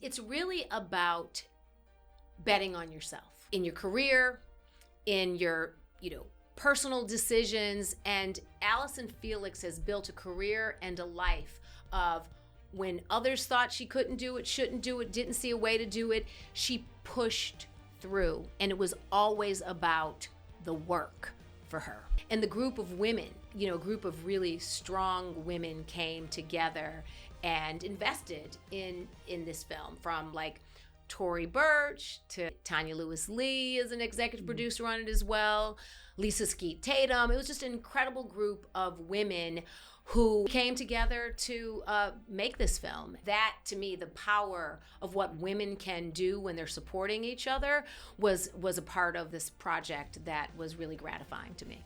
It's really about betting on yourself in your career, in your, personal decisions. And Allyson Felix has built a career and a life of when others thought she couldn't do it, shouldn't do it, didn't see a way to do it, she pushed through. And it was always about the work for her. And the group of women, a group of really strong women came together and invested in this film, from like Tory Burch to Tanya Lewis-Lee as an executive producer on it as well, Lisa Skeet Tatum. It was just an incredible group of women who came together to make this film. That, to me, the power of what women can do when they're supporting each other was a part of this project that was really gratifying to me.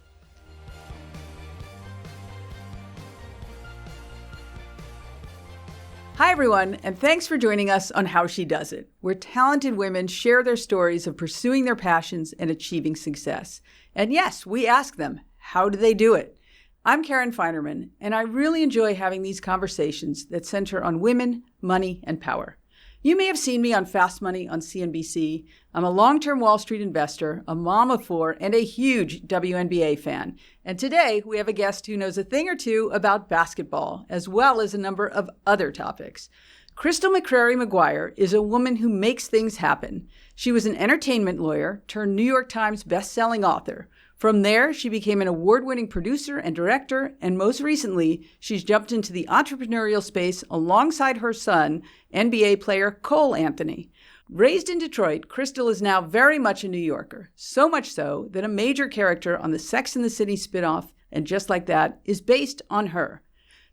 Hi, everyone, and thanks for joining us on How She Does It, where talented women share their stories of pursuing their passions and achieving success. And yes, we ask them, how do they do it? I'm Karen Finerman, and I really enjoy having these conversations that center on women, money, and power. You may have seen me on Fast Money on CNBC. I'm a long-term Wall Street investor, a mom of 4, and a huge WNBA fan. And today, we have a guest who knows a thing or two about basketball, as well as a number of other topics. McCrary McGuire is a woman who makes things happen. She was an entertainment lawyer turned New York Times best-selling author. From there, she became an award-winning producer and director, and most recently, she's jumped into the entrepreneurial space alongside her son, NBA player Cole Anthony. Raised in Detroit, Crystal is now very much a New Yorker, so much so that a major character on the Sex and the City spinoff, And Just Like That, is based on her.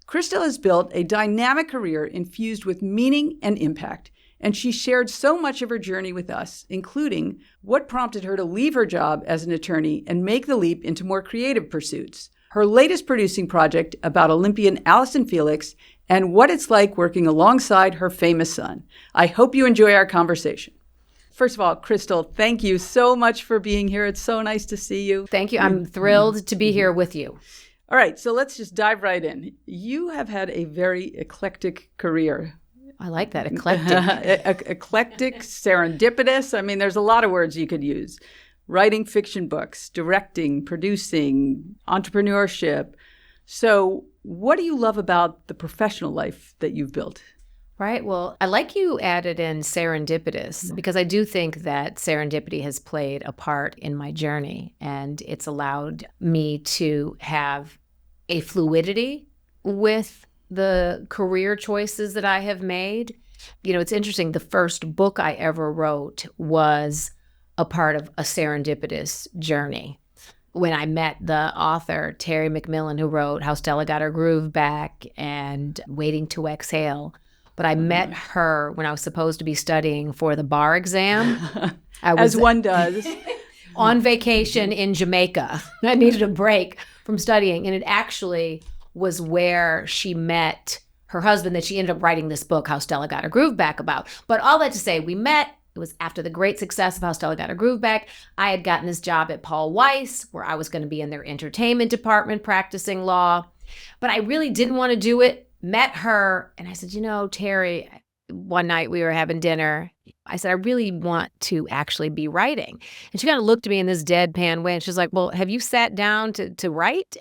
Crystal has built a dynamic career infused with meaning and impact. And she shared so much of her journey with us, including what prompted her to leave her job as an attorney and make the leap into more creative pursuits, her latest producing project about Olympian Allyson Felix, and what it's like working alongside her famous son. I hope you enjoy our conversation. First of all, Crystal, thank you so much for being here. It's so nice to see you. Thank you. I'm thrilled to be here with you. All right, so let's just dive right in. You have had a very eclectic career. I like that, eclectic. Eclectic, serendipitous. I mean, there's a lot of words you could use. Writing fiction books, directing, producing, entrepreneurship. So what do you love about the professional life that you've built? Right. Well, I like you added in serendipitous, because I do think that serendipity has played a part in my journey, and it's allowed me to have a fluidity with the career choices that I have made. It's interesting. The first book I ever wrote was a part of a serendipitous journey. When I met the author, Terry McMillan, who wrote How Stella Got Her Groove Back and Waiting to Exhale. But I met her when I was supposed to be studying for the bar exam. As one does. On vacation in Jamaica. I needed a break from studying. And it actually was where she met her husband that she ended up writing this book, How Stella Got Her Groove Back, about. But all that to say, we met. It was after the great success of How Stella Got Her Groove Back. I had gotten this job at Paul Weiss, where I was going to be in their entertainment department practicing law. But I really didn't want to do it. Met her, and I said, Terry, one night we were having dinner. I said, I really want to actually be writing. And she kind of looked at me in this deadpan way, and she's like, well, have you sat down to write?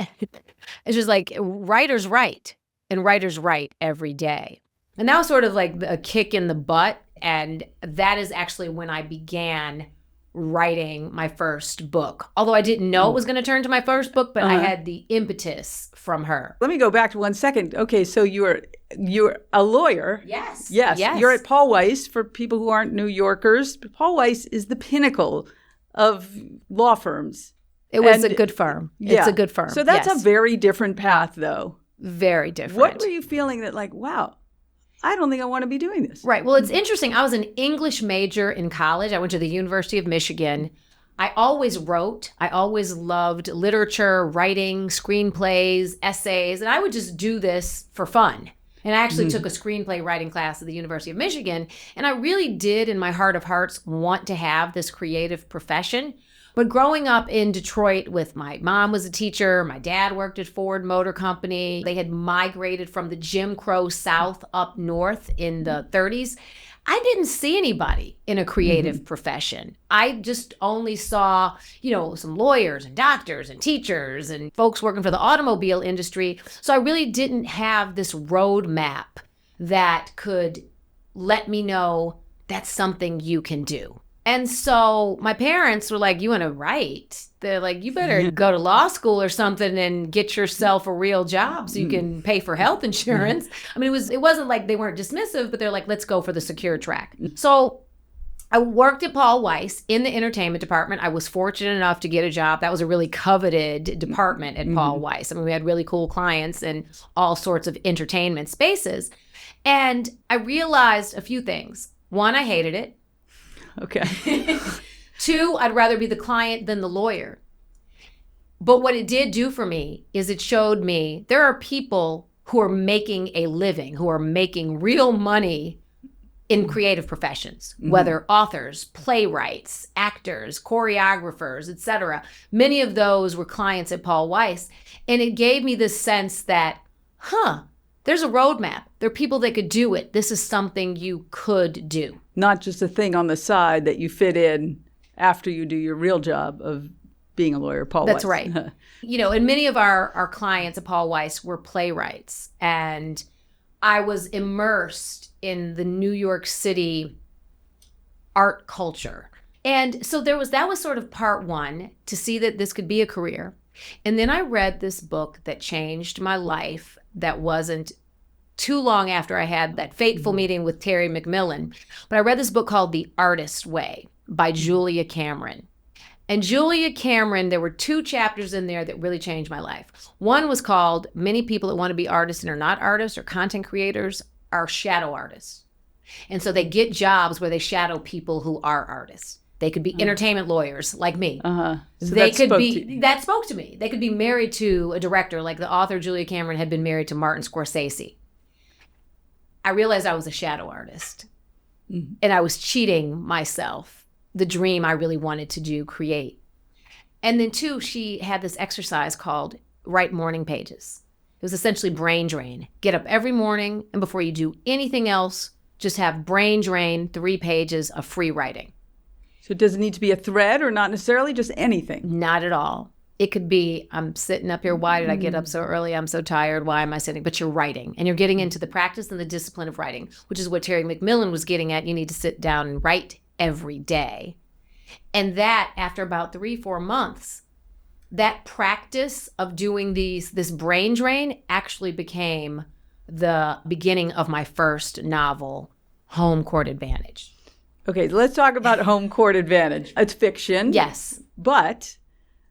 And she's like, writers write, and writers write every day. And that was sort of like a kick in the butt. And that is actually when I began writing my first book. Although I didn't know it was going to turn to my first book, but I had the impetus from her. Let me go back to 1 second. Okay, so you're a lawyer. Yes. You're at Paul Weiss. For people who aren't New Yorkers, Paul Weiss is the pinnacle of law firms. It was a good firm. Yeah. It's a good firm. So that's a very different path, though. Very different. What were you feeling that like, wow, I don't think I want to be doing this? Right. Well, it's interesting. I was an English major in college. I went to the University of Michigan. I always wrote. I always loved literature, writing, screenplays, essays, and I would just do this for fun. And I actually took a screenplay writing class at the University of Michigan, and I really did, in my heart of hearts, want to have this creative profession. But growing up in Detroit with my mom was a teacher, my dad worked at Ford Motor Company. They had migrated from the Jim Crow South up north in the 30s. I didn't see anybody in a creative profession. I just only saw, some lawyers and doctors and teachers and folks working for the automobile industry. So I really didn't have this roadmap that could let me know that's something you can do. And so my parents were like, you want to write? They're like, you better go to law school or something and get yourself a real job so you can pay for health insurance. I mean, it wasn't like they weren't dismissive, but they're like, let's go for the secure track. So I worked at Paul Weiss in the entertainment department. I was fortunate enough to get a job. That was a really coveted department at Paul Weiss. I mean, we had really cool clients in all sorts of entertainment spaces. And I realized a few things. One, I hated it. Okay. 2, I'd rather be the client than the lawyer. But what it did do for me is it showed me there are people who are making a living, who are making real money in creative professions, whether authors, playwrights, actors, choreographers, etc. Many of those were clients at Paul Weiss. And it gave me this sense that, there's a roadmap. There are people that could do it. This is something you could do. Not just a thing on the side that you fit in after you do your real job of being a lawyer, Paul Weiss. That's right. And many of our clients at Paul Weiss were playwrights. And I was immersed in the New York City art culture. And so that was sort of part one, to see that this could be a career. And then I read this book that changed my life that wasn't too long after I had that fateful meeting with Terry McMillan. But I read this book called The Artist Way by Julia Cameron. And Julia Cameron, there were 2 chapters in there that really changed my life. One was called Many People That Want to Be Artists and Are Not Artists or Content Creators Are Shadow Artists. And so they get jobs where they shadow people who are artists. They could be entertainment lawyers like me. So that spoke to me. They could be married to a director, like the author Julia Cameron had been married to Martin Scorsese. I realized I was a shadow artist. And I was cheating myself, the dream I really wanted to create. And then 2, she had this exercise called Write Morning Pages. It was essentially brain drain. Get up every morning, and before you do anything else, just have brain drain, 3 pages of free writing. So does it need to be a thread or not necessarily, just anything? Not at all. It could be, I'm sitting up here. Why did I get up so early? I'm so tired. Why am I sitting? But you're writing, and you're getting into the practice and the discipline of writing, which is what Terry McMillan was getting at. You need to sit down and write every day. And that, after about 3-4 months, that practice of doing this brain drain actually became the beginning of my first novel, Home Court Advantage. Okay, let's talk about Home Court Advantage. It's fiction. Yes. But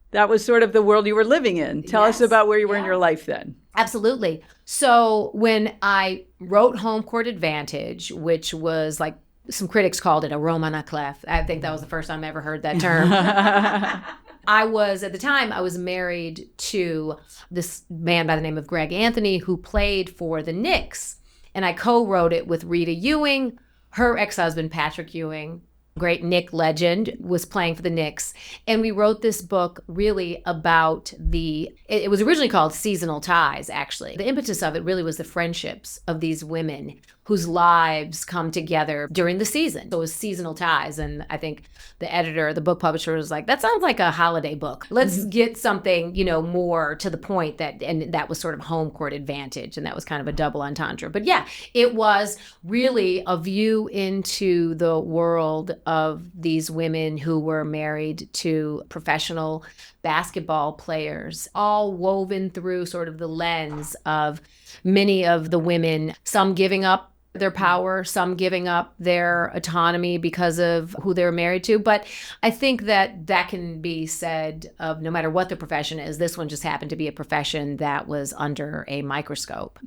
that was sort of the world you were living in. Tell us about where you were in your life then. Absolutely. So when I wrote Home Court Advantage, which was like, some critics called it a roman à clef. I think that was the first time I ever heard that term. At the time, I was married to this man by the name of Greg Anthony, who played for the Knicks. And I co-wrote it with Rita Ewing. Her ex-husband, Patrick Ewing, great Knick legend, was playing for the Knicks. And we wrote this book really about it was originally called Seasonal Ties, actually. The impetus of it really was the friendships of these women whose lives come together during the season. So it was Seasonal Ties. And I think the editor, the book publisher, was like, that sounds like a holiday book. Let's get something, more to the point. And that was sort of Home Court Advantage. And that was kind of a double entendre. But yeah, it was really a view into the world of these women who were married to professional basketball players, all woven through sort of the lens of many of the women, some giving up their power, some giving up their autonomy because of who they're married to. But I think that can be said of no matter what the profession is. This one just happened to be a profession that was under a microscope.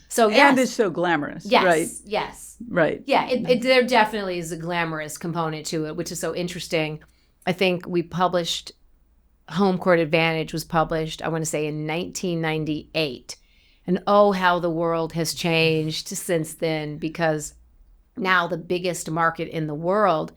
So yes. And it's so glamorous, yes, right? Yes. Right. Yeah, there definitely is a glamorous component to it, which is so interesting. I think we published, Home Court Advantage was published, I want to say in 1998. And oh, how the world has changed since then, because now the biggest market in the world,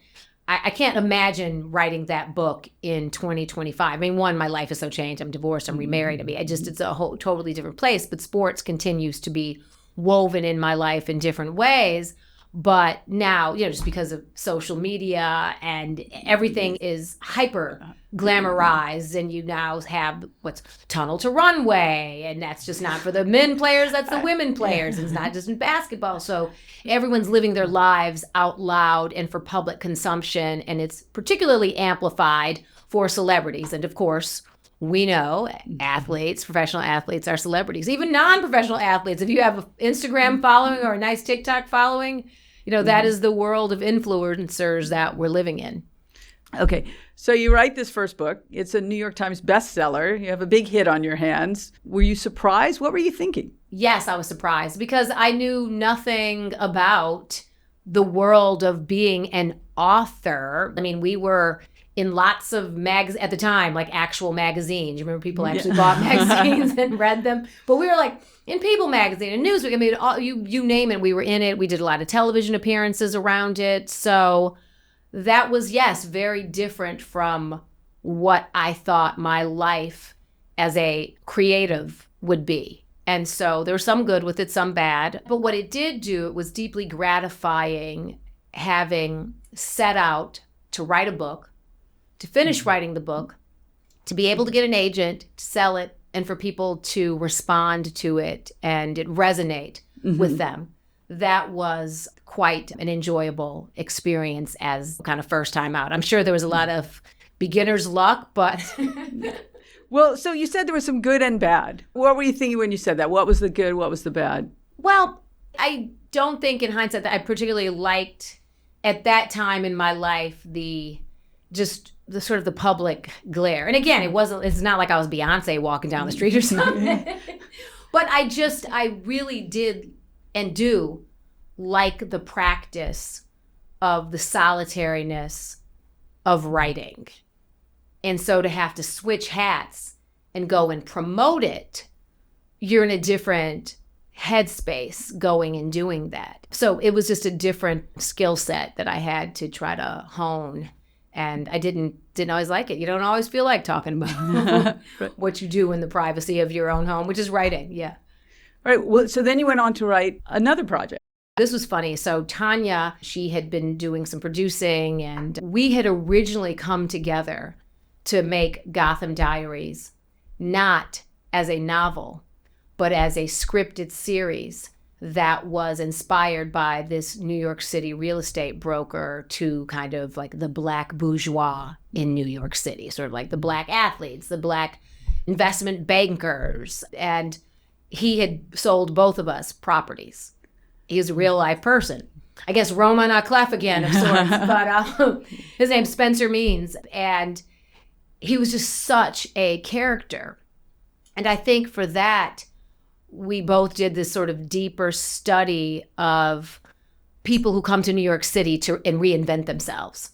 I can't imagine writing that book in 2025. I mean, one, my life is so changed. I'm divorced, I'm remarried. I mean, it's a whole totally different place, but sports continues to be woven in my life in different ways. But now, just because of social media and everything is hyper glamorized, and you now have what's tunnel to runway, and that's just not for the men players, that's the women players. It's not just in basketball. So everyone's living their lives out loud and for public consumption, and it's particularly amplified for celebrities. And of course, we know athletes, professional athletes are celebrities, even non-professional athletes. If you have an Instagram following or a nice TikTok following, that is the world of influencers that we're living in. Okay, so you write this first book. It's a New York Times bestseller. You have a big hit on your hands. Were you surprised? What were you thinking? Yes, I was surprised because I knew nothing about the world of being an author. I mean, we were in lots of magazines at the time, like actual magazines. You remember people actually bought magazines and read them? But we were like in People magazine and Newsweek. I mean, you name it, we were in it. We did a lot of television appearances around it. So that was, yes, very different from what I thought my life as a creative would be. And so there was some good with it, some bad. But what it did do, it was deeply gratifying having set out to write a book, to finish writing the book, to be able to get an agent, to sell it, and for people to respond to it and it resonate with them. That was quite an enjoyable experience as kind of first time out. I'm sure there was a lot of beginner's luck, but... Well, so you said there was some good and bad. What were you thinking when you said that? What was the good? What was the bad? Well, I don't think in hindsight that I particularly liked at that time in my life the sort of the public glare. And again, it's not like I was Beyonce walking down the street or something. But I really did and do like the practice of the solitariness of writing. And so to have to switch hats and go and promote it, you're in a different headspace going and doing that. So it was just a different skill set that I had to try to hone. And I didn't always like it. You don't always feel like talking about what you do in the privacy of your own home, which is writing. Yeah. All right. Well, so then you went on to write another project. This was funny. So Tanya, she had been doing some producing, and we had originally come together to make Gotham Diaries, not as a novel, but as a scripted series that was inspired by this New York City real estate broker to kind of like the black bourgeois in New York City, sort of like the black athletes, the black investment bankers. And he had sold both of us properties. He was a real life person. I guess Roman again of sorts, but his name's Spencer Means. And he was just such a character. And I think for that, we both did this sort of deeper study of people who come to New York City and reinvent themselves.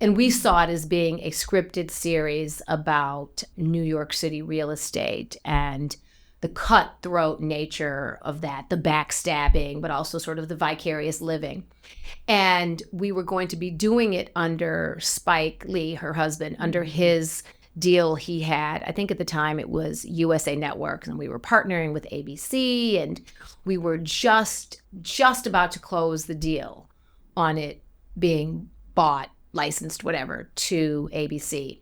And we saw it as being a scripted series about New York City real estate and the cutthroat nature of that, the backstabbing, but also sort of the vicarious living. And we were going to be doing it under Spike Lee, her husband, under his deal he had. I think at the time it was USA Network, and we were partnering with ABC, and we were just about to close the deal on it being bought, licensed, whatever, to ABC.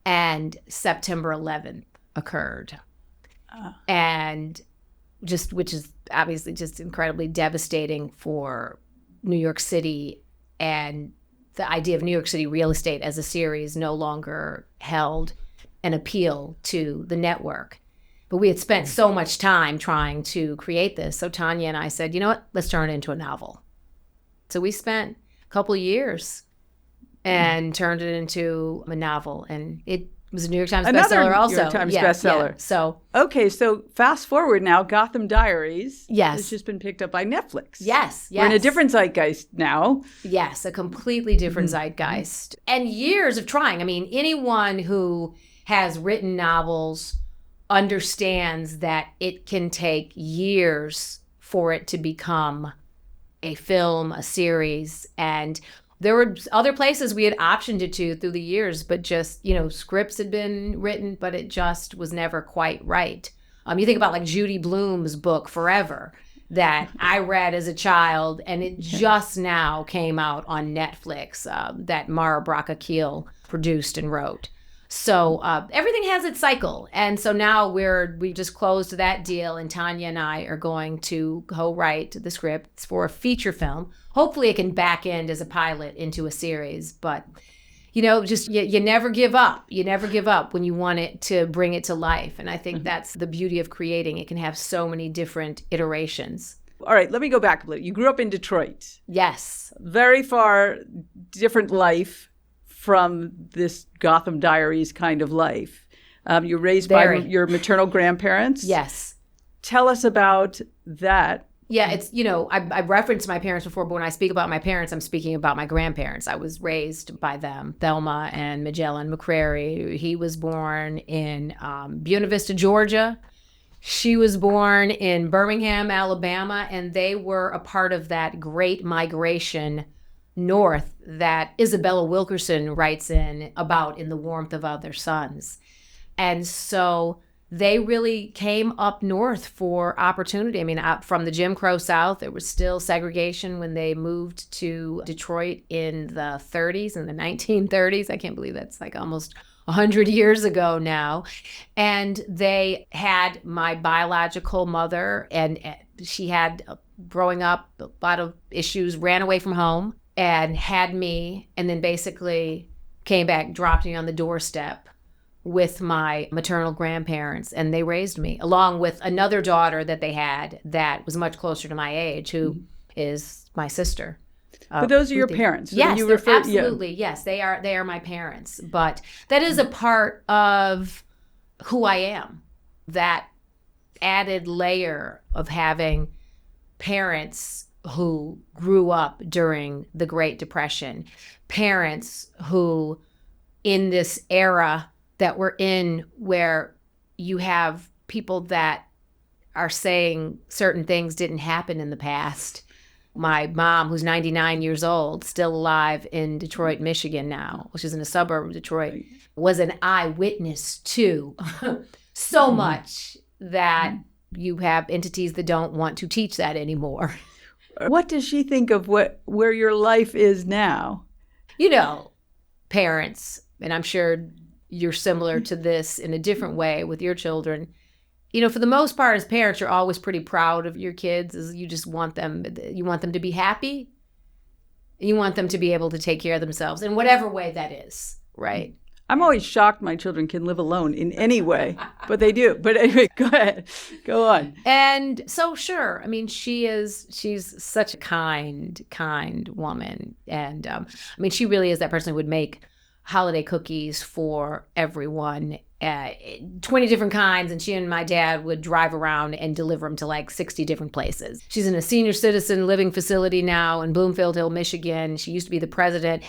And September 11th occurred. And which is obviously just incredibly devastating for New York City, and the idea of New York City real estate as a series no longer held an appeal to the network. But we had spent so much time trying to create this. So Tanya and I said, you know what, let's turn it into a novel. So we spent a couple of years and turned it into a novel. And it was a New York Times bestseller also. New York Times bestseller. Yeah. So okay, so fast forward now, Gotham Diaries has just been picked up by Netflix. Yes. We're in a different zeitgeist now. Yes, a completely different zeitgeist. And years of trying. I mean, anyone who has written novels understands that it can take years for it to become a film, a series, and there were other places we had optioned it to through the years, but just, scripts had been written, but it just was never quite right. You think about like Judy Blume's book, Forever. that I read as a child, and it just now came out on Netflix that Mara Braca-Keel produced and wrote. So everything has its cycle. And so now we just closed that deal, and Tanya and I are going to co-write the script for a feature film. Hopefully it can back end as a pilot into a series, but just you never give up. You never give up when you want it to bring it to life. And I think that's the beauty of creating. It can have so many different iterations. All right, let me go back a little. You grew up in Detroit. Yes. Very far different life from this Gotham Diaries kind of life. You're raised by your maternal grandparents. Yes. Tell us about that. Yeah, it's, I referenced my parents before, but when I speak about my parents, I'm speaking about my grandparents. I was raised by them, Thelma and Magellan McCrary. He was born in Buena Vista, Georgia. She was born in Birmingham, Alabama, and they were a part of that great migration north that Isabella Wilkerson writes about in The Warmth of Other Suns. And so they really came up north for opportunity. I mean, from the Jim Crow South, there was still segregation when they moved to Detroit in the 30s, in the 1930s. I can't believe that's like almost 100 years ago now. And they had my biological mother, and she had, growing up, a lot of issues, ran away from home and had me, and then basically came back, dropped me on the doorstep with my maternal grandparents, and they raised me, along with another daughter that they had that was much closer to my age, who is my sister. But those are your parents. Yes, absolutely. Yeah. Yes, they are my parents. But that is a part of who I am, that added layer of having parents who grew up during the Great Depression, parents who, in this era that we're in, where you have people that are saying certain things didn't happen in the past. My mom, who's 99 years old, still alive in Detroit, Michigan now, which is in a suburb of Detroit, was an eyewitness to so much that you have entities that don't want to teach that anymore. What does she think of where your life is now? Parents, and I'm sure you're similar to this in a different way with your children. For the most part, as parents, you're always pretty proud of your kids. You just want them to be happy. You want them to be able to take care of themselves in whatever way that is, right? I'm always shocked my children can live alone in any way, but they do. But anyway, go ahead. Go on. And so, sure. I mean, she's such a kind woman. And she really is that person who would make holiday cookies for everyone, 20 different kinds, and she and my dad would drive around and deliver them to like 60 different places. She's in a senior citizen living facility now in Bloomfield Hill, Michigan. She used to be the president.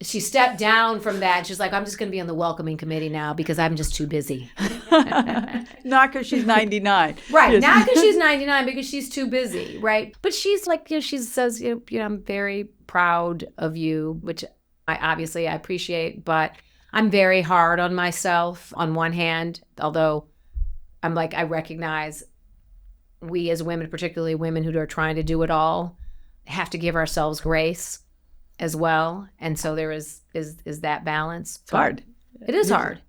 She stepped down from that. She's like, I'm just going to be on the welcoming committee now because I'm just too busy. Not because she's 99. Right. Yes. Not because she's 99, because she's too busy. Right. But she's like, she says, I'm very proud of you, which I appreciate, but I'm very hard on myself on one hand, although I'm like, I recognize we as women, particularly women who are trying to do it all, have to give ourselves grace as well. And so there is that balance. It's hard. It is hard.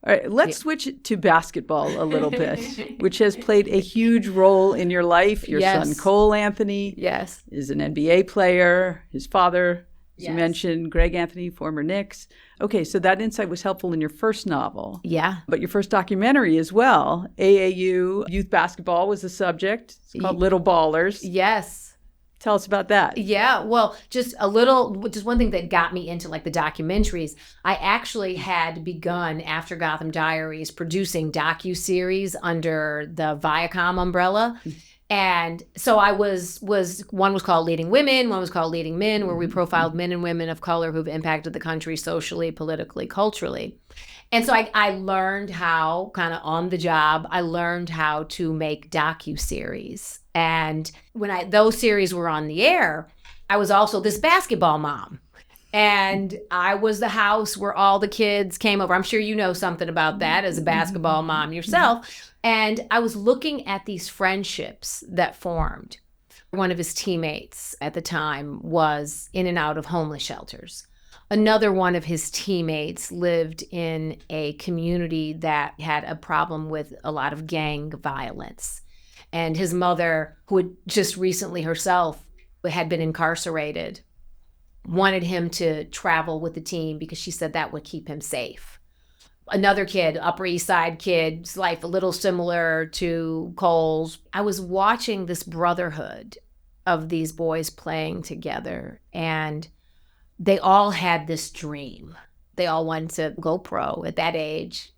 All right, let's switch to basketball a little bit, which has played a huge role in your life. Your son, Cole Anthony, is an NBA player. His father, as you mentioned, Greg Anthony, former Knicks. Okay, so that insight was helpful in your first novel. Yeah. But your first documentary as well, AAU youth basketball was the subject. It's called Little Ballers. Yes. Tell us about that. Yeah, well, just one thing that got me into like the documentaries. I actually had begun, after Gotham Diaries, producing docuseries under the Viacom umbrella. And so I was one was called Leading Women, one was called Leading Men, where we profiled men and women of color who've impacted the country socially, politically, culturally. And so I learned how, kind of on the job, I learned how to make docuseries. And when those series were on the air, I was also this basketball mom. And I was the house where all the kids came over. I'm sure you know something about that as a basketball mom yourself. And I was looking at these friendships that formed. One of his teammates at the time was in and out of homeless shelters. Another one of his teammates lived in a community that had a problem with a lot of gang violence. And his mother, who had just recently herself had been incarcerated, wanted him to travel with the team because she said that would keep him safe. Another kid, Upper East Side kid's life a little similar to Cole's. I was watching this brotherhood of these boys playing together, and they all had this dream. They all wanted to go pro at that age.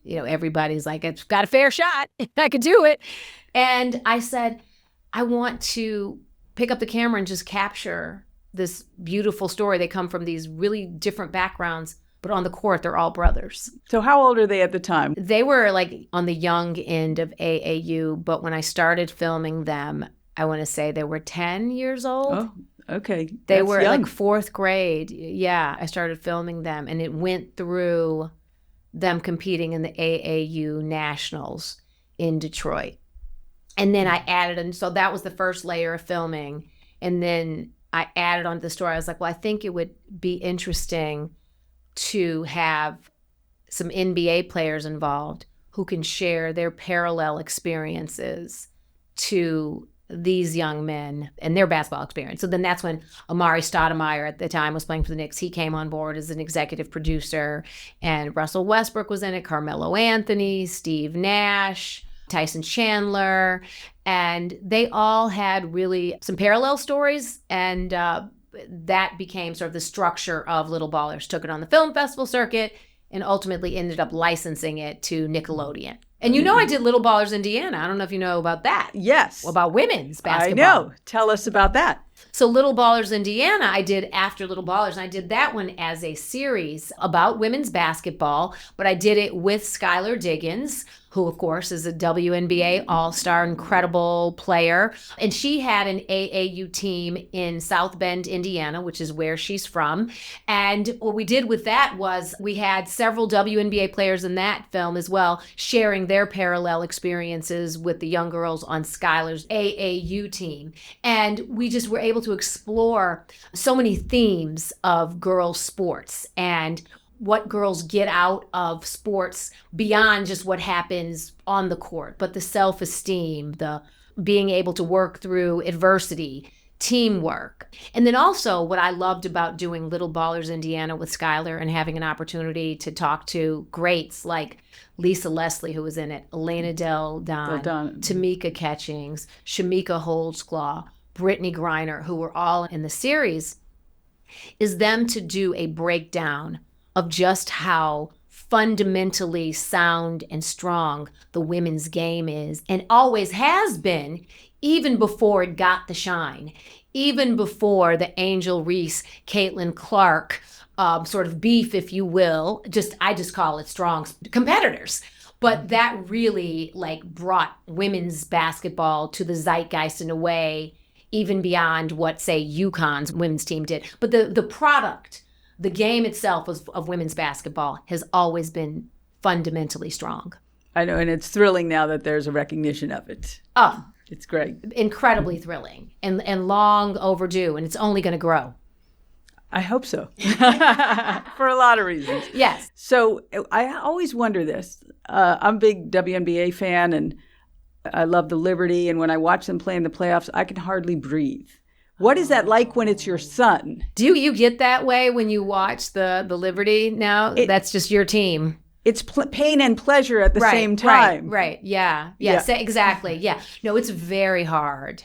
Everybody's like, I've got a fair shot. I could do it. And I said, I want to pick up the camera and just capture this beautiful story. They come from these really different backgrounds, but on the court, they're all brothers. So how old are they at the time? They were like on the young end of AAU, but when I started filming them, I want to say they were 10 years old. Oh, okay. They That's were young. like fourth grade. Yeah, I started filming them, and it went through them competing in the AAU Nationals in Detroit. And then I added, and so that was the first layer of filming. And then I added onto the story. I was like, well, I think it would be interesting to have some NBA players involved who can share their parallel experiences to these young men and their basketball experience. So then that's when Amari Stoudemire at the time was playing for the Knicks. He came on board as an executive producer, and Russell Westbrook was in it, Carmelo Anthony, Steve Nash, Tyson Chandler, and they all had really some parallel stories, and that became sort of the structure of Little Ballers. Took it on the film festival circuit and ultimately ended up licensing it to Nickelodeon. And I did Little Ballers Indiana. I don't know if you know about that. Yes. About women's basketball. I know. Tell us about that. So Little Ballers Indiana, I did after Little Ballers, and I did that one as a series about women's basketball, but I did it with Skylar Diggins, who, of course, is a WNBA all-star, incredible player. And she had an AAU team in South Bend, Indiana, which is where she's from. And what we did with that was we had several WNBA players in that film as well, sharing their parallel experiences with the young girls on Skylar's AAU team. And we just were able to explore so many themes of girls' sports and what girls get out of sports beyond just what happens on the court, but the self-esteem, the being able to work through adversity, teamwork. And then also what I loved about doing Little Ballers Indiana with Skylar and having an opportunity to talk to greats like Lisa Leslie, who was in it, Elena Del Don, Tamika Catchings, Shamika Holdsclaw, Brittany Griner, who were all in the series, is them to do a breakdown of just how fundamentally sound and strong the women's game is and always has been, even before it got the shine, even before the Angel Reese, Caitlin Clark sort of beef, if you will. I just call it strong competitors. But that really brought women's basketball to the zeitgeist in a way even beyond what, say, UConn's women's team did. But the product, the game itself of women's basketball has always been fundamentally strong. I know, and it's thrilling now that there's a recognition of it. Oh, it's great. Incredibly thrilling and long overdue, and it's only going to grow. I hope so, for a lot of reasons. Yes. So I always wonder this. I'm a big WNBA fan, and I love the Liberty, and when I watch them play in the playoffs, I can hardly breathe. What is that like when it's your son? Do you get that way when you watch the Liberty now? That's just your team. It's pain and pleasure at the same time. Right. Yeah. Exactly. Yeah. No, it's very hard.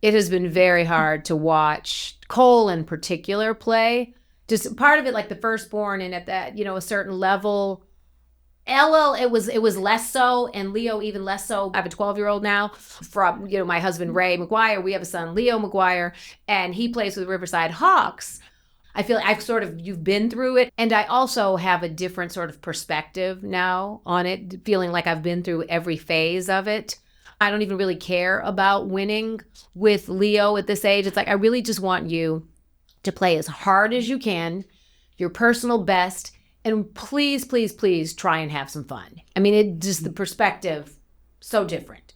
It has been very hard to watch Cole in particular play. Just part of it, like the firstborn, and at that, a certain level. Ella, it was less so, and Leo even less so. I have a 12-year-old now from, my husband, Ray McGuire. We have a son, Leo McGuire, and he plays with Riverside Hawks. I feel like you've been through it, and I also have a different sort of perspective now on it, feeling like I've been through every phase of it. I don't even really care about winning with Leo at this age. It's like, I really just want you to play as hard as you can, your personal best, and please, please, please try and have some fun. I mean, it just the perspective, so different.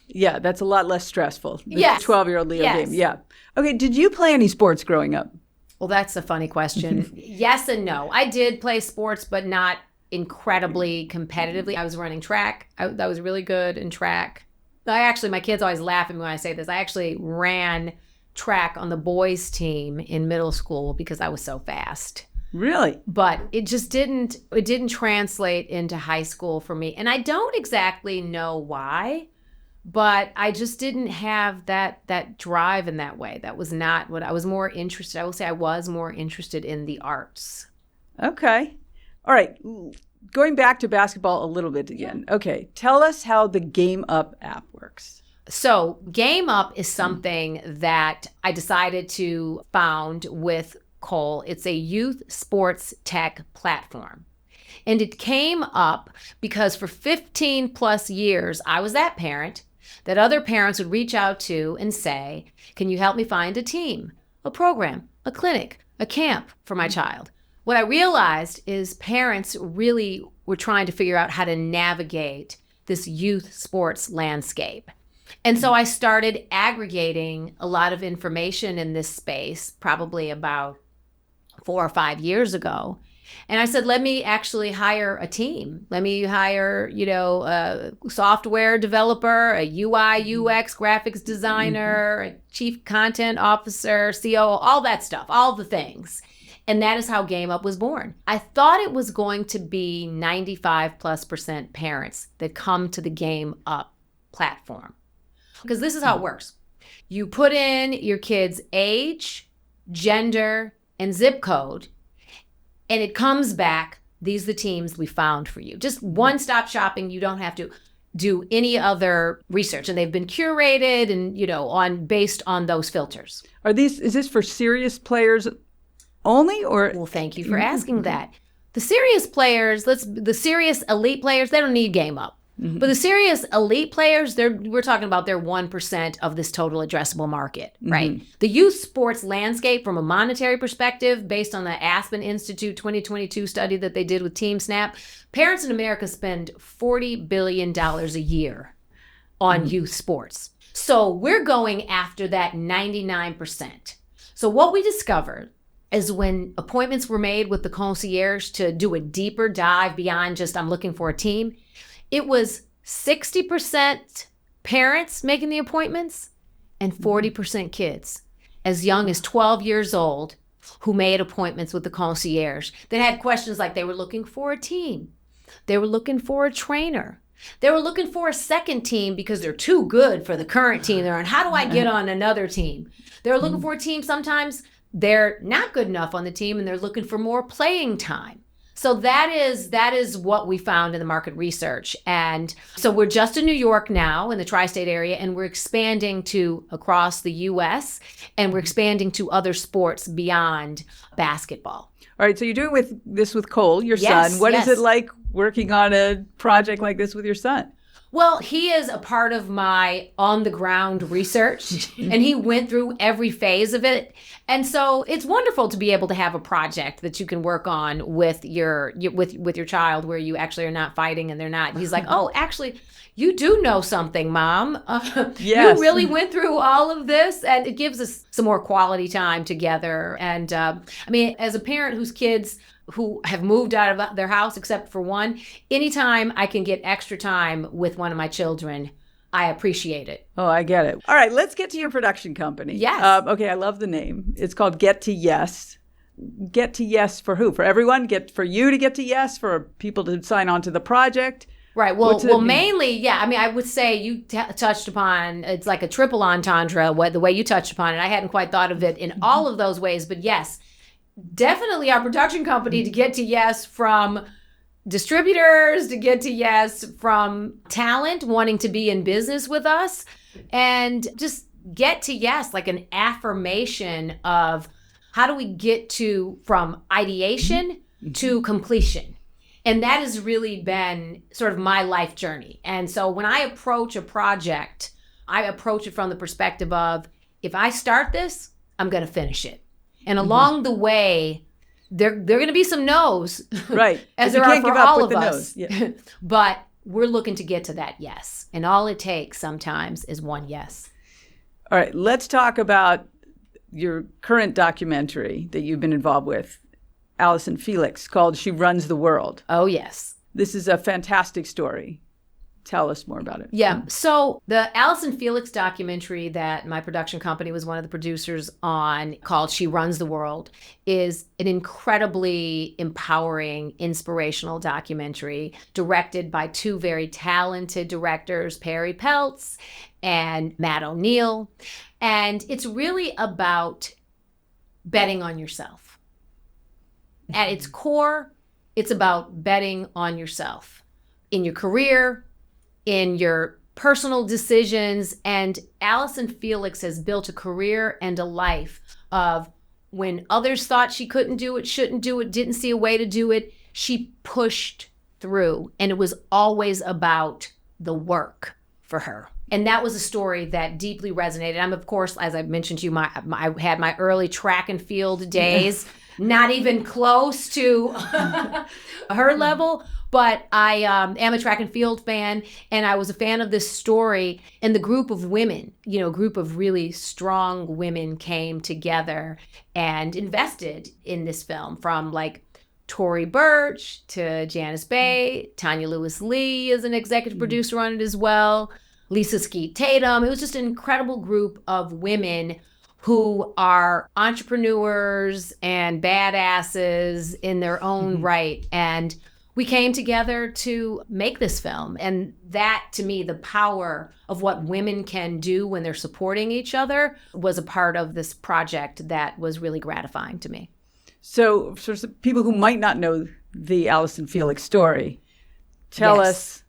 Yeah, that's a lot less stressful. The Yes. 12-year-old Leo Yes. game. Yeah. Okay, did you play any sports growing up? Well, that's a funny question. Yes and no. I did play sports, but not incredibly competitively. I was running track. I was really good in track. My kids always laugh at me when I say this. I actually ran track on the boys team in middle school because I was so fast. Really? But it just didn't translate into high school for me. And I don't exactly know why, but I just didn't have that drive in that way. That was not what I was more interested. I will say I was more interested in the arts. Okay. All right. Going back to basketball a little bit again. Okay. Tell us how the Game Up app works. So Game Up is something that I decided to found with Cole. It's a youth sports tech platform. And it came up because for 15 plus years, I was that parent that other parents would reach out to and say, can you help me find a team, a program, a clinic, a camp for my child? What I realized is parents really were trying to figure out how to navigate this youth sports landscape. And so I started aggregating a lot of information in this space, probably about 4 or 5 years ago. And I said, let me actually hire a team. Let me hire, a software developer, a UI, UX, graphics designer, a chief content officer, COO, all that stuff, all the things. And that is how Game Up was born. I thought it was going to be 95+% parents that come to the Game Up platform. Because this is how it works. You put in your kid's age, gender, and zip code, and it comes back, these are the teams we found for you. Just one-stop shopping. You don't have to do any other research. And they've been curated and, based on those filters. Is this for serious players only, or? Well, thank you for asking that. The serious players, the serious elite players, they don't need Game Up. But the serious elite players, we're talking about they're 1% of this total addressable market, right? The youth sports landscape from a monetary perspective, based on the Aspen Institute 2022 study that they did with Team Snap, parents in America spend $40 billion a year on youth sports. So we're going after that 99%. So what we discovered is when appointments were made with the concierge to do a deeper dive beyond just I'm looking for a team, it was 60% parents making the appointments and 40% kids as young as 12 years old who made appointments with the concierge that had questions like they were looking for a team. They were looking for a trainer. They were looking for a second team because they're too good for the current team they're on. How do I get on another team? They're looking for a team. Sometimes they're not good enough on the team and they're looking for more playing time. So that is what we found in the market research. And so we're just in New York now in the tri-state area, and we're expanding to across the US, and we're expanding to other sports beyond basketball. All right, so you're doing this with Cole, your Yes, son. What is yes. it like working on a project like this with your son? Well, he is a part of my on-the-ground research, and he went through every phase of it. And so it's wonderful to be able to have a project that you can work on with your child where you actually are not fighting and they're not. He's like, oh, actually, you do know something, Mom. Yes. You really went through all of this, and it gives us some more quality time together. And as a parent whose kids who have moved out of their house except for one, anytime I can get extra time with one of my children, I appreciate it. Oh, I get it. All right, let's get to your production company. Yes. Okay, I love the name. It's called Get to Yes. Get to Yes for who? For everyone? For you to get to yes? For people to sign on to the project? Right. Well, mainly, yeah. I would say you touched upon, it's like a triple entendre, the way you touched upon it. I hadn't quite thought of it in all of those ways, but yes, definitely our production company to get to yes from distributors, to get to yes from talent wanting to be in business with us, and just get to yes, like an affirmation of how do we get from ideation to completion. And that has really been sort of my life journey. And so when I approach a project, I approach it from the perspective of, if I start this, I'm going to finish it. And along the way, there are going to be some no's. Right. As there are for all of us. Yeah. But we're looking to get to that yes. And all it takes sometimes is one yes. All right. Let's talk about your current documentary that you've been involved with, Allyson Felix, called She Runs the World. Oh, yes. This is a fantastic story. Tell us more about it. Yeah. So the Allyson Felix documentary that my production company was one of the producers on, called She Runs the World, is an incredibly empowering, inspirational documentary directed by two very talented directors, Perry Peltz and Matt O'Neill. And it's really about betting on yourself. At its core, it's about betting on yourself in your career, in your personal decisions. And Allyson Felix has built a career and a life of when others thought she couldn't do it, shouldn't do it, didn't see a way to do it, she pushed through. And it was always about the work for her. And that was a story that deeply resonated. I'm, of course, as I mentioned to you, I had my early track and field days, not even close to her level. But I am a track and field fan, and I was a fan of this story. And the group of women, a group of really strong women came together and invested in this film, from like Tory Burch to Janice Bay. Tanya Lewis-Lee is an executive producer on it as well. Lisa Skeet Tatum. It was just an incredible group of women who are entrepreneurs and badasses in their own right. And we came together to make this film. And that, to me, the power of what women can do when they're supporting each other, was a part of this project that was really gratifying to me. So for people who might not know the Allyson Felix story, tell us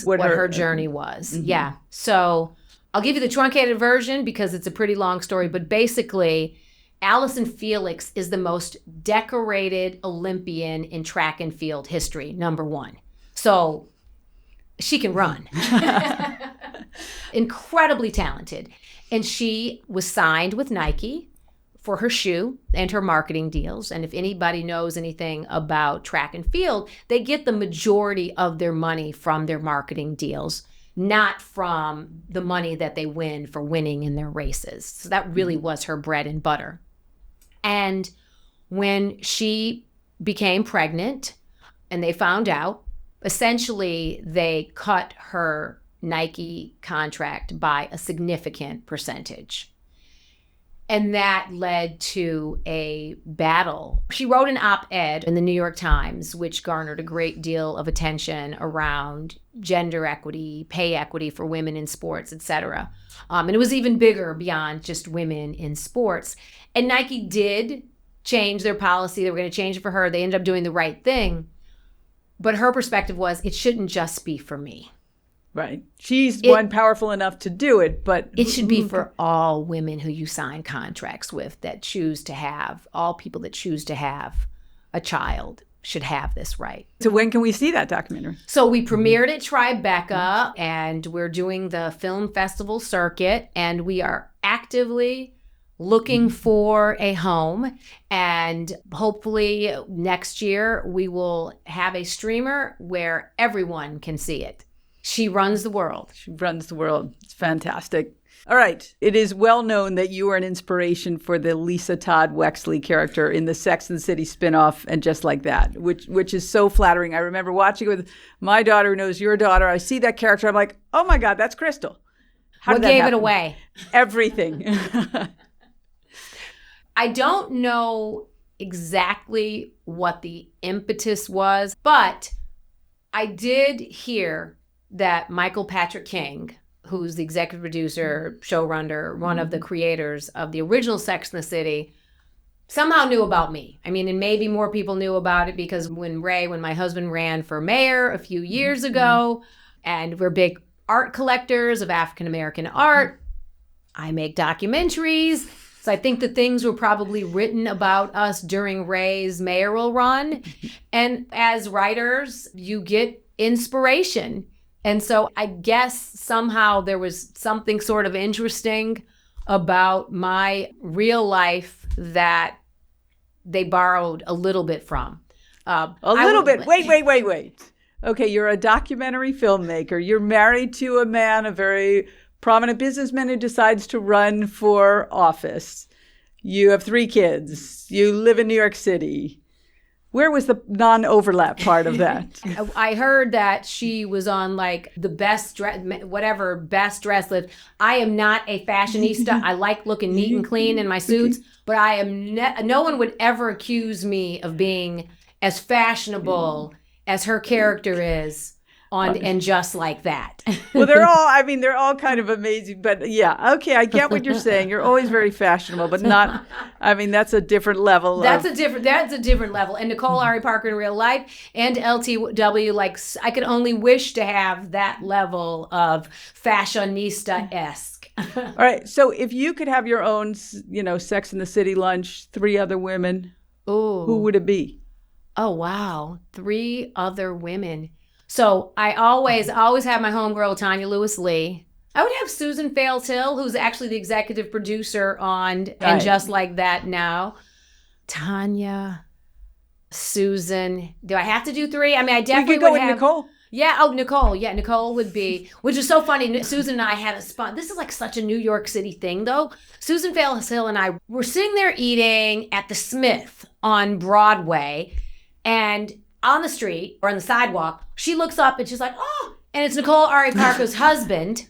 what her journey was. Yeah. So I'll give you the truncated version because it's a pretty long story. But basically, Allyson Felix is the most decorated Olympian in track and field history, number one. So she can run. Incredibly talented. And she was signed with Nike for her shoe and her marketing deals. And if anybody knows anything about track and field, they get the majority of their money from their marketing deals, not from the money that they win for winning in their races. So that really was her bread and butter. And when she became pregnant and they found out, essentially they cut her Nike contract by a significant percentage. And that led to a battle. She wrote an op-ed in the New York Times, which garnered a great deal of attention around gender equity, pay equity for women in sports, et cetera. And it was even bigger beyond just women in sports. And Nike did change their policy. They were going to change it for her. They ended up doing the right thing. But her perspective was, it shouldn't just be for me. Right. She's one powerful enough to do it, but it should be for all women who you sign contracts with that choose to have, all people that choose to have a child should have this right. So when can we see that documentary? So we premiered at Tribeca, and we're doing the film festival circuit, and we are actively looking for a home. And hopefully next year we will have a streamer where everyone can see it. She runs the world. She runs the world. It's fantastic. All right. It is well known that you are an inspiration for the Lisa Todd Wexley character in the Sex and the City spinoff and Just Like That, which is so flattering. I remember watching it with my daughter who knows your daughter. I see that character. I'm like, oh my God, that's Crystal. What gave it away? Everything. I don't know exactly what the impetus was, but I did hear that Michael Patrick King, who's the executive producer, showrunner, one of the creators of the original Sex and the City, somehow knew about me. I mean, and maybe more people knew about it because when my husband ran for mayor a few years ago, and we're big art collectors of African-American art, I make documentaries. So I think that things were probably written about us during Ray's mayoral run. And as writers, you get inspiration. And so I guess somehow there was something sort of interesting about my real life that they borrowed a little bit from. A little bit. Wait. Okay, you're a documentary filmmaker. You're married to a man, a very prominent businessman who decides to run for office. You have 3 kids. You live in New York City. Where was the non-overlap part of that? I heard that she was on like the best dress list. I am not a fashionista. I like looking neat and clean in my suits, but I am no one would ever accuse me of being as fashionable as her character is on and Just Like That. Well, they're all kind of amazing, but yeah, okay, I get what you're saying. You're always very fashionable, but not, that's a different level. That's a different level. And Nicole Ari Parker in real life and LTW, like, I could only wish to have that level of fashionista-esque. All right, so if you could have your own, Sex and the City lunch, 3 other women, who would it be? Oh, wow. 3 other women. So I always have my homegirl, Tanya Lewis-Lee. I would have Susan Fails-Hill, who's actually the executive producer on And Just Like That now. Tanya, Susan. Do I have to do 3? I definitely could go would with have Nicole. Yeah. Oh, Nicole. Yeah, Nicole would be, which is so funny. Susan and I had a spot. This is like such a New York City thing, though. Susan Fails-Hill and I were sitting there eating at the Smith on Broadway, and on the street or on the sidewalk, she looks up and she's like, oh, and it's Nicole Ari Parker's husband,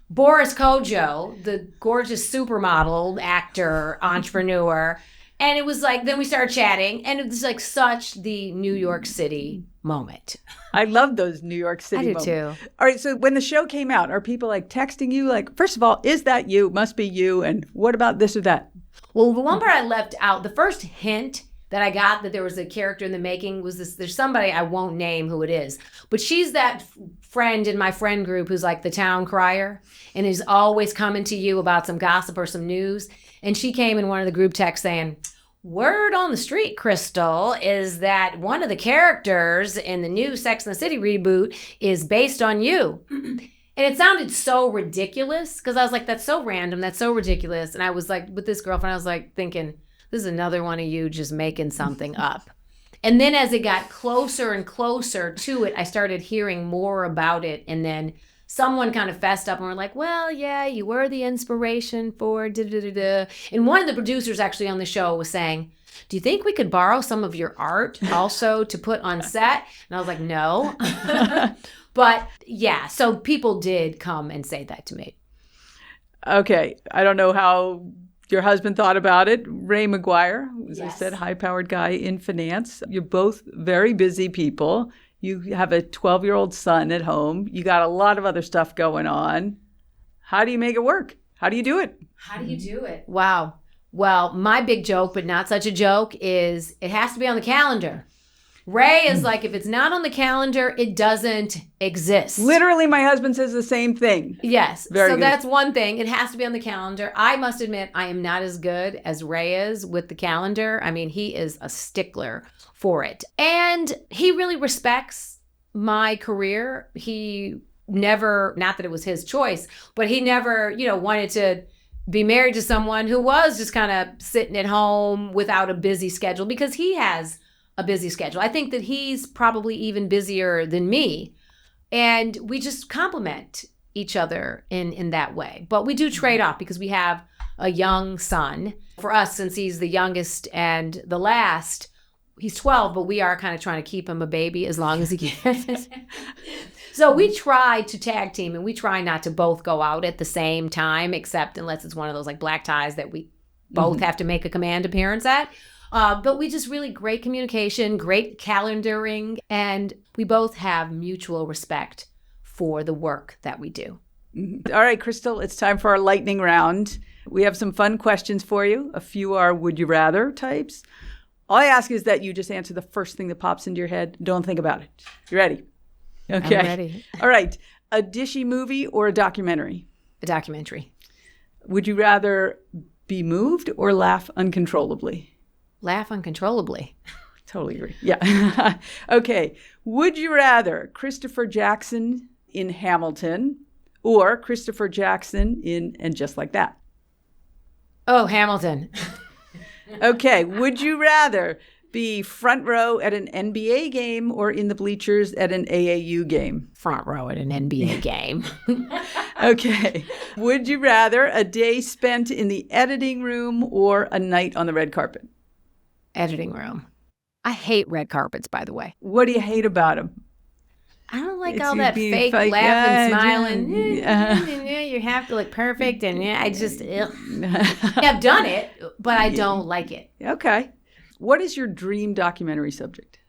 Boris Kojo, the gorgeous supermodel, actor, entrepreneur. And it was like, then we started chatting, and it was like such the New York City moment. I love those New York City moments. I do too. All right, so when the show came out, are people like texting you? Like, first of all, is that you? Must be you. And what about this or that? Well, the one part I left out, the first hint that I got that there was a character in the making was this, there's somebody, I won't name who it is, but she's that friend in my friend group who's like the town crier and is always coming to you about some gossip or some news. And she came in one of the group texts saying, word on the street, Crystal, is that one of the characters in the new Sex and the City reboot is based on you. And it sounded so ridiculous because I was like, that's so random, that's so ridiculous. And I was like, with this girlfriend, I was like thinking, this is another one of you just making something up. And then as it got closer and closer to it, I started hearing more about it. And then someone kind of fessed up and were like, well, yeah, you were the inspiration for da-da-da-da. And one of the producers actually on the show was saying, do you think we could borrow some of your art also to put on set? And I was like, no. But yeah, so people did come and say that to me. Okay. I don't know how your husband thought about it. Ray McGuire, as I said, high-powered guy in finance. You're both very busy people. You have a 12-year-old son at home. You got a lot of other stuff going on. How do you make it work? How do you do it? Wow. Well, my big joke, but not such a joke, is it has to be on the calendar. Ray is like, if it's not on the calendar, it doesn't exist. Literally, my husband says the same thing. Yes. Very good. That's one thing. It has to be on the calendar. I must admit, I am not as good as Ray is with the calendar. He is a stickler for it. And he really respects my career. He never, not that it was his choice, but he never, wanted to be married to someone who was just kind of sitting at home without a busy schedule, because he has a busy schedule. I think that he's probably even busier than me. And we just complement each other in that way. But we do trade off because we have a young son. For us, since he's the youngest and the last, he's 12, but we are kind of trying to keep him a baby as long as he can. So we try to tag team, and we try not to both go out at the same time, except unless it's one of those like black ties that we both have to make a command appearance at. But we just really great communication, great calendaring, and we both have mutual respect for the work that we do. All right, Crystal, it's time for our lightning round. We have some fun questions for you. A few are would you rather types. All I ask is that you just answer the first thing that pops into your head. Don't think about it. You ready? Okay. I'm ready. All right. A dishy movie or a documentary? A documentary. Would you rather be moved or laugh uncontrollably? Laugh uncontrollably. Totally agree. Yeah. Okay. Would you rather Christopher Jackson in Hamilton or Christopher Jackson in And Just Like That? Oh, Hamilton. Okay, would you rather be front row at an NBA game or in the bleachers at an AAU game? Front row at an NBA game. Okay. Would you rather a day spent in the editing room or a night on the red carpet? Editing room. I hate red carpets, by the way. What do you hate about them? I don't like all that fake laughing, smiling. You have to look perfect, and I just, I've done it, but I don't like it. Okay. What is your dream documentary subject?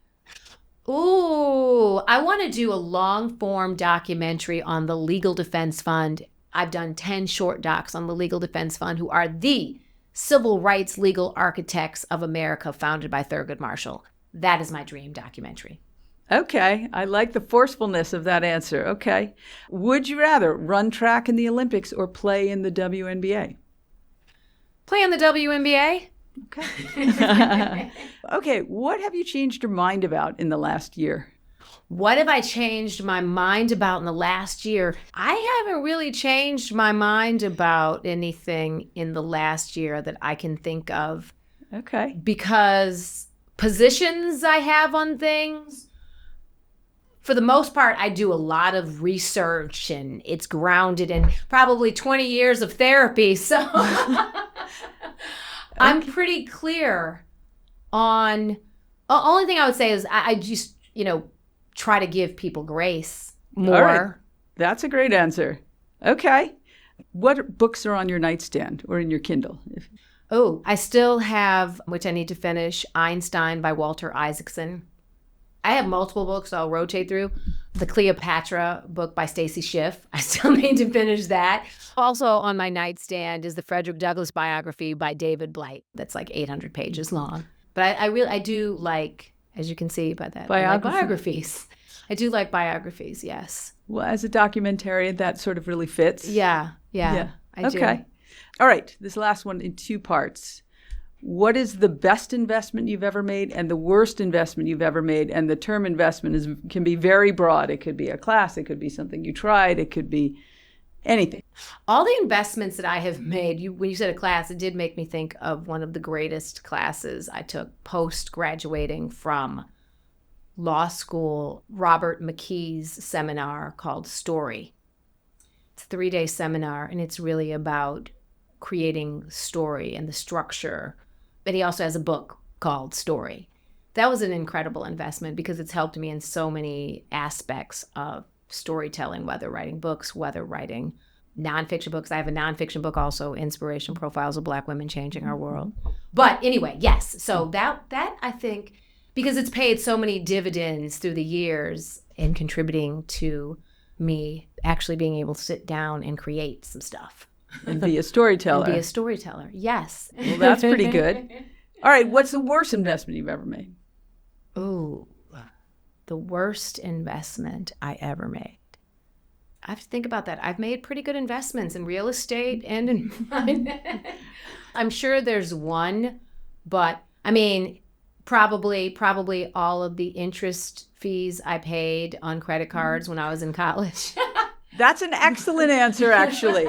Ooh, I want to do a long-form documentary on the Legal Defense Fund. I've done 10 short docs on the Legal Defense Fund, who are the civil rights legal architects of America, founded by Thurgood Marshall. That is my dream documentary. Okay. I like the forcefulness of that answer. Okay. Would you rather run track in the Olympics or play in the WNBA? Play in the WNBA. Okay. Okay. What have you changed your mind about in the last year? What have I changed my mind about in the last year? I haven't really changed my mind about anything in the last year that I can think of. Okay. Because positions I have on things, for the most part, I do a lot of research, and it's grounded in probably 20 years of therapy. So I'm pretty clear on, the only thing I would say is I just, try to give people grace more. All right. That's a great answer. Okay. What books are on your nightstand or in your Kindle? Oh, I still have, which I need to finish, Einstein by Walter Isaacson. I have multiple books I'll rotate through. The Cleopatra book by Stacy Schiff. I still need to finish that. Also on my nightstand is the Frederick Douglass biography by David Blight. That's like 800 pages long. But I do like, as you can see by that, I like biographies. I do like biographies, yes. Well, as a documentarian, that sort of really fits. Yeah, I do. Okay. All right, this last one in 2 parts. What is the best investment you've ever made and the worst investment you've ever made? And the term investment can be very broad. It could be a class. It could be something you tried. It could be anything. All the investments that I have made, when you said a class, it did make me think of one of the greatest classes I took post-graduating from law school, Robert McKee's seminar called Story. It's a 3-day seminar, and it's really about creating story and the structure. But he also has a book called Story. That was an incredible investment because it's helped me in so many aspects of storytelling, whether writing books, whether writing nonfiction books. I have a nonfiction book also, Inspiration Profiles of Black Women Changing Our World. But anyway, yes. So that I think, because it's paid so many dividends through the years in contributing to me actually being able to sit down and create some stuff. And be a storyteller. Yes. Well, that's pretty good. All right, what's the worst investment you've ever made? Ooh, the worst investment I ever made. I have to think about that. I've made pretty good investments in real estate and in I'm sure there's one, but I mean, probably all of the interest fees I paid on credit cards when I was in college. That's an excellent answer, actually.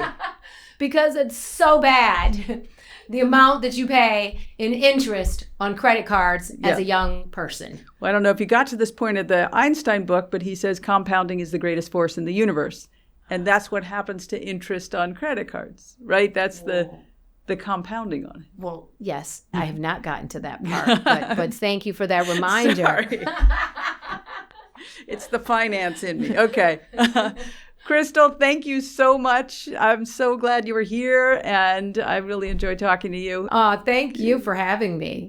Because it's so bad, the amount that you pay in interest on credit cards as a young person. Well, I don't know if you got to this point of the Einstein book, but he says compounding is the greatest force in the universe. And that's what happens to interest on credit cards, right? That's the compounding on it. Well, yes, I have not gotten to that part, but thank you for that reminder. Sorry. It's the finance in me. Okay. Crystal, thank you so much. I'm so glad you were here, and I really enjoyed talking to you. Thank you for having me.